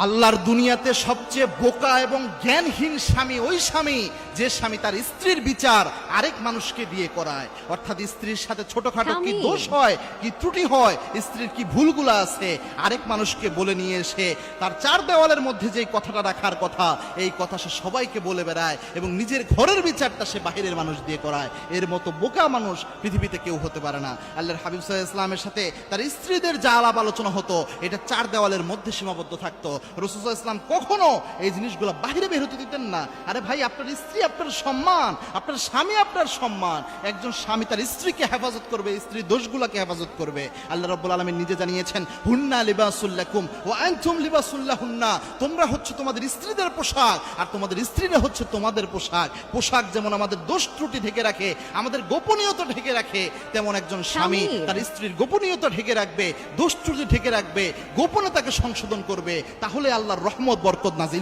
আল্লাহর দুনিয়াতে সবচেয়ে বোকা এবং জ্ঞানহীন স্বামী ওই স্বামী যে স্বামী তার স্ত্রীর বিচার আরেক মানুষকে দিয়ে করায়। অর্থাৎ স্ত্রীর সাথে ছোটখাটো কি দোষ হয়, কি ত্রুটি হয়, স্ত্রীর কি ভুলগুলো আছে, আরেক মানুষকে বলে নিয়ে এসে তার চার দেওয়ালের মধ্যে যে কথাটা রাখার কথা, এই কথা সে সবাইকে বলে বেড়ায় এবং নিজের ঘরের বিচারটা সে বাহিরের মানুষ দিয়ে করায়। এর মতো বোকা মানুষ পৃথিবীতে কেউ হতে পারে না। আল্লাহর হাবিব সাল্লাল্লাহু আলাইহি ওয়াসাল্লামের সাথে তার স্ত্রীদের যা আলাপ আলোচনা হতো এটা চার দেওয়ালের মধ্যে সীমাবদ্ধ থাকতো। রাসূলুল্লাহ সাল্লাল্লাহু আলাইহি ওয়াসাল্লাম কখনো এই জিনিসগুলো বাহিরে বের হতে দিতেন না। আরে ভাই, আপনার স্ত্রী আপনার সম্মান, আপনার স্বামী আপনার সম্মান। একজন স্বামী তার স্ত্রীকে হেফাজত করবে, স্ত্রীর দোষগুলোকে হেফাজত করবে। আল্লাহ রাব্বুল আলামিন নিজে জানিয়েছেন, হুন্না লিবাসুল লাকুম ওয়া আনতুম লিবাসুল লাহুন্না। তোমরা হচ্ছে তোমাদের স্ত্রীদের পোশাক আর তোমাদের স্ত্রীরা হচ্ছে তোমাদের পোশাক। পোশাক যেমন আমাদের দোষ ত্রুটি ঢেকে রাখে, আমাদের গোপনীয়তা ঢেকে রাখে, তেমন একজন স্বামী তার স্ত্রীর গোপনীয়তা ঢেকে রাখবে, দোষ ত্রুটি ঢেকে রাখবে, গোপনে তাকে সংশোধন করবে। তাহলে আল্লাহর রহমত বরকত নাজিল